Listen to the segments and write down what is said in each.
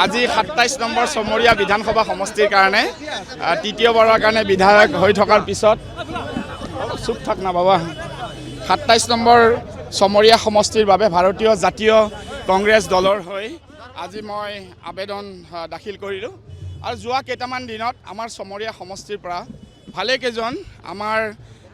আজি ২৭ নম্বৰ চমৰীয়া বিধানসভা সমষ্টিৰ কাৰণে তৃতীয়বাৰৰ কাৰণে বিধায়ক হৈ থকাৰ পিছত চুপ থাক না বাবা ২৭ নম্বৰ চমৰীয়া সমষ্টিৰ বাবে ভাৰতীয় জাতীয় কংগ্ৰেছ দলৰ হৈ আজি মই আবেদন দাখিল কৰিলোঁ আৰু যোৱা কেইটামান দিনত আমাৰ চমৰীয়া সমষ্টিৰ পৰা ভালেকেইজন আমাৰ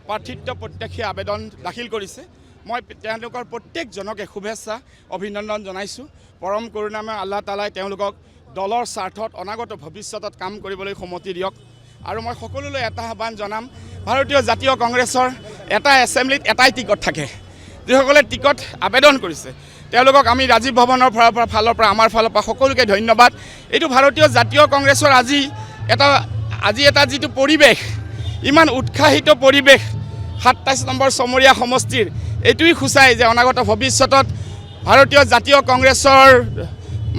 প্ৰাৰ্থিত্ব প্ৰত্যাশী আবেদন দাখিল কৰিছে মই তেওঁলোকৰ প্ৰত্যেকজনকে শুভেচ্ছা অভিনন্দন জনাইছোঁ পৰম কৰুণাময় আল্লাহ তালাই তেওঁলোকক দলৰ স্বাৰ্থত অনাগত ভৱিষ্যতত কাম কৰিবলৈ সন্মতি দিয়ক আৰু মই সকলোলৈ এটা আহ্বান জনাম ভাৰতীয় জাতীয় কংগ্ৰেছৰ এটা এছেম্বলিত এটাই টিকট থাকে যিসকলে টিকট আবেদন কৰিছে তেওঁলোকক আমি ৰাজীৱ ভৱনৰ ফালৰ পৰা আমাৰ ফালৰ পৰা সকলোকে ধন্যবাদ এইটো ভাৰতীয় জাতীয় কংগ্ৰেছৰ আজি এটা যিটো পৰিৱেশ ইমান উৎসাহিত পৰিৱেশ ২৭ নম্বৰ চমৰীয়া সমষ্টিৰ এইটোৱেই সূচায় যে অনাগত ভৱিষ্যতত ভাৰতীয় জাতীয় কংগ্ৰেছৰ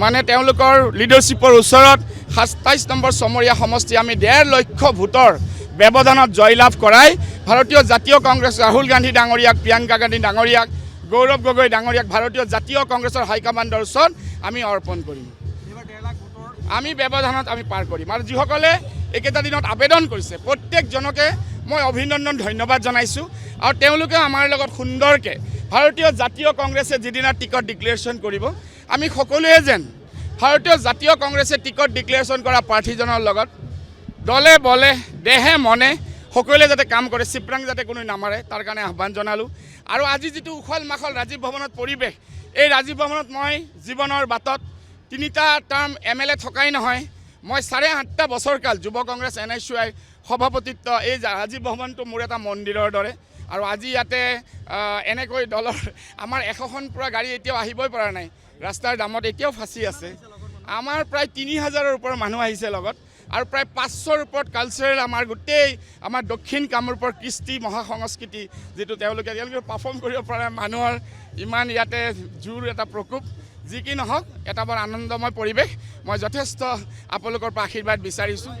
মানে তেওঁলোকৰ লিডাৰশ্বিপৰ ওচৰত ২৭ নম্বৰ চমৰীয়া সমষ্টি আমি ১.৫ লক্ষ ভোটৰ ব্যৱধানত জয়লাভ কৰাই ভাৰতীয় জাতীয় কংগ্ৰেছ ৰাহুল গান্ধী ডাঙৰীয়াক প্ৰিয়ংকা গান্ধী ডাঙৰীয়াক গৌৰৱ গগৈ ডাঙৰীয়াক ভাৰতীয় জাতীয় কংগ্ৰেছৰ হাইকমাণ্ডৰ ওচৰত আমি অৰ্পণ কৰিম আমি ব্যৱধানত আমি পাৰ কৰিম আৰু যিসকলে এইকেইটা দিনত আবেদন কৰিছে প্ৰত্যেকজনকে মই অভিনন্দন ধন্যবাদ জনাইছোঁ আৰু তেওঁলোকে আমাৰ লগত সুন্দৰকৈ ভাৰতীয় জাতীয় কংগ্ৰেছে যিদিনা টিকট ডিক্লেৰেশ্যন কৰিব আমি সকলোৱে যেন ভাৰতীয় জাতীয় কংগ্ৰেছে টিকট ডিক্লেৰেশ্যন কৰা প্ৰাৰ্থীজনৰ লগত দলে বলে দেহে মনে সকলোৱে যাতে কাম কৰে চিপৰাং যাতে কোনো নামাৰে তাৰ কাৰণে আহ্বান জনালোঁ আৰু আজি যিটো উখল মাখল ৰাজীৱ ভৱনত পৰিৱেশ এই ৰাজীৱ ভৱনত মই জীৱনৰ বাটত ৩টা টাৰ্ম MLA থকাই নহয় মই ৮.৫ বছৰকাল যুৱ কংগ্ৰেছ NSUI সভাপতিত্ব এই ৰাজীৱ ভৱনটো মোৰ এটা মন্দিৰৰ দৰে আৰু আজি ইয়াতে এনেকৈ দলৰ আমাৰ ১০০খন পৰা গাড়ী এতিয়াও আহিবই পৰা নাই ৰাস্তাৰ দামত এতিয়াও ফাঁচি আছে আমাৰ প্ৰায় ৩,০০০ৰ ওপৰত মানুহ আহিছে লগত আৰু প্ৰায় ৫০০ৰ ওপৰত কালচাৰেল আমাৰ গোটেই আমাৰ দক্ষিণ কামৰূপৰ কৃষ্টি মহাসংস্কৃতি যিটো তেওঁলোকে পাৰফৰ্ম কৰিব পৰা মানুহৰ ইমান ইয়াতে জোৰ এটা প্ৰকোপ যি কি নহওক এটা বৰ আনন্দময় পৰিৱেশ মই যথেষ্ট আপোনালোকৰ পৰা আশীৰ্বাদ বিচাৰিছোঁ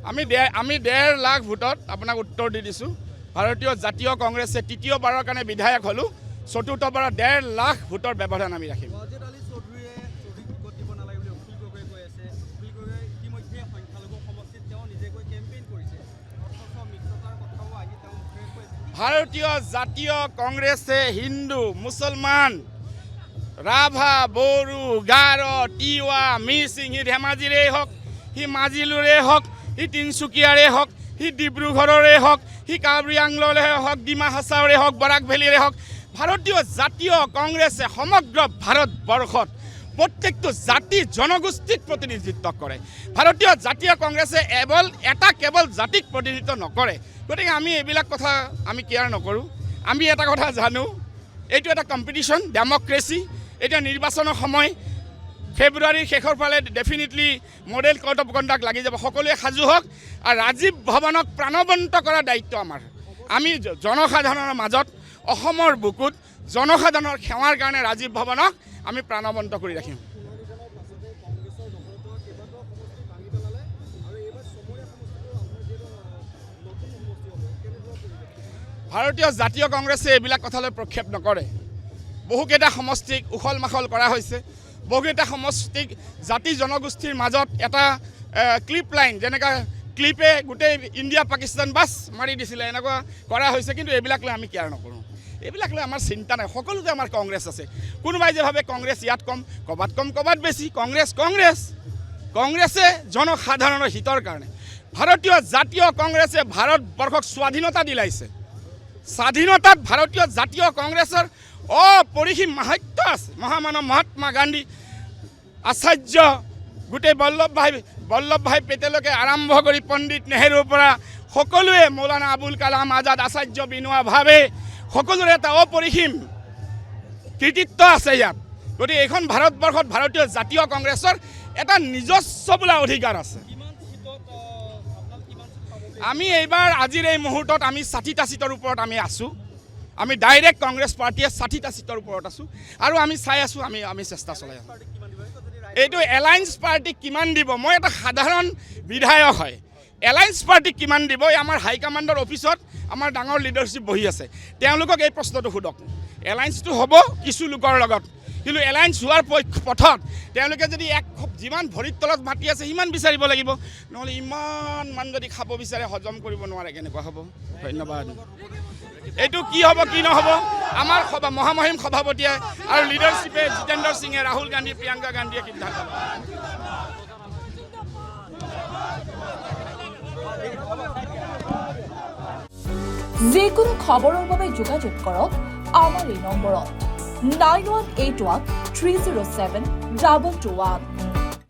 আমি ১.৫ লাখ ভোটত আপোনাক উত্তৰ দি দিছোঁ ভাৰতীয় জাতীয় কংগ্ৰেছে তৃতীয়বাৰৰ কাৰণে বিধায়ক হ'লোঁ চতুৰ্থবাৰৰ ১.৫ লাখ ভোটৰ ব্যৱধান আমি ৰাখিম ভাৰতীয় জাতীয় কংগ্ৰেছে হিন্দু মুছলমান ৰাভা বড়ো গাৰো তিৱা মিচিং সি ধেমাজিৰে হওক সি মাজিলুৰে হওক সি তিনিচুকীয়াৰে হওক সি ডিব্ৰুগড়ৰে হওক সি কাৰ্বি আংলৰে হওক ডিমা হাছাওৰে হওক বৰাক ভেলীৰে হওক ভাৰতীয় জাতীয় কংগ্ৰেছে সমগ্ৰ ভাৰতবৰ্ষত প্ৰত্যেকটো জাতি জনগোষ্ঠীক প্ৰতিনিধিত্ব কৰে ভাৰতীয় জাতীয় কংগ্ৰেছে কেৱল জাতিক প্ৰতিনিধিত্ব নকৰে গতিকে আমি এইবিলাক কথা আমি কেয়াৰ নকৰোঁ আমি এটা কথা জানো এইটো এটা কম্পিটিশ্যন ডেমক্ৰেচি এতিয়া নিৰ্বাচনৰ সময় ফেব্ৰুৱাৰীৰ শেষৰ ফালে definitely model code of conduct লাগি যাব সকলোৱে সাজু হওক আৰু ৰাজীৱ ভৱনক প্ৰাণৱন্ত কৰাৰ দায়িত্ব আমাৰ আমি জনসাধাৰণৰ মাজত অসমৰ বুকুত জনসাধাৰণৰ সেৱাৰ কাৰণে ৰাজীৱ ভৱনক আমি প্ৰাণৱন্ত কৰি ৰাখিম ভাৰতীয় জাতীয় কংগ্ৰেছে এইবিলাক কথালৈ প্ৰক্ষেপ নকৰে বহুকেইটা সমষ্টিক উখল মাখল কৰা হৈছে বহুকেইটা সমষ্টিক জাতি জনগোষ্ঠীৰ মাজত এটা ক্লিপ লাইন যেনেকৈ ক্লিপে গোটেই ইণ্ডিয়া পাকিস্তান বাছ মাৰি দিছিলে এনেকুৱা কৰা হৈছে কিন্তু এইবিলাক লৈ আমি কেয়াৰ নকৰোঁ এইবিলাক লৈ আমাৰ চিন্তা নাই সকলোতে আমাৰ কংগ্ৰেছ আছে কোনোবাই যে ভাবে কংগ্ৰেছ ইয়াত কম ক'ৰবাত বেছি কংগ্ৰেছে জনসাধাৰণৰ হিতৰ কাৰণে ভাৰতীয় জাতীয় কংগ্ৰেছে ভাৰতবৰ্ষক স্বাধীনতা দিলাইছে স্বাধীনতাত ভাৰতীয় জাতীয় কংগ্ৰেছৰ অপৰিসীম মাহাত্য আছে মহামানৱ মহাত্মা গান্ধী আচাৰ্য গোটেই বল্লভ ভাই পেটেলকে আৰম্ভ কৰি পণ্ডিত নেহেৰুৰ পৰা সকলোৱে মৌলানা আবুল কালাম আজাদ আচাৰ্য বিনোৱা ভাৱে সকলোৰে এটা অপৰিসীম কৃতিত্ব আছে ইয়াত গতিকে এইখন ভাৰতবৰ্ষত ভাৰতীয় জাতীয় কংগ্ৰেছৰ এটা নিজস্ব বোলা অধিকাৰ আছে আমি এইবাৰ আজিৰ এই মুহূৰ্তত আমি ৬০টা চিটৰ ওপৰত আমি আছোঁ আমি ডাইৰেক্ট কংগ্ৰেছ পাৰ্টীয়ে 60টা ছিটৰ ওপৰত আছোঁ আৰু আমি চাই আছোঁ আমি চেষ্টা চলাই আছোঁ এইটো এলায়েন্স পাৰ্টিক কিমান দিব মই এটা সাধাৰণ বিধায়ক হয় এলায়েন্স পাৰ্টিক কিমান দিব এই আমাৰ হাইকমাণ্ডৰ অফিচত আমাৰ ডাঙৰ লিডাৰশ্বিপ বহি আছে তেওঁলোকক এই প্ৰশ্নটো সোধক এলায়েন্সটো হ'ব কিছু লোকৰ লগত কিন্তু এলায়েন্স হোৱাৰ পথত তেওঁলোকে যদি যিমান ভৰিৰ তলত মাটি আছে সিমান বিচাৰিব লাগিব নহ'লে ইমান যদি খাব বিচাৰে হজম কৰিব নোৱাৰে কেনেকুৱা হ'ব ধন্যবাদ এইটো কি হ'ব কি নহ'ব আমাৰ মহামহিম সভাপতিয়ে আৰু লিডাৰশ্বিপে জিতেন্দ্ৰ সিঙে ৰাহুল গান্ধী প্ৰিয়ংকা গান্ধীয়ে সিদ্ধান্ত যিকোনো খবৰৰ বাবে যোগাযোগ কৰক আমাৰ এই নম্বৰত 9181 307 2221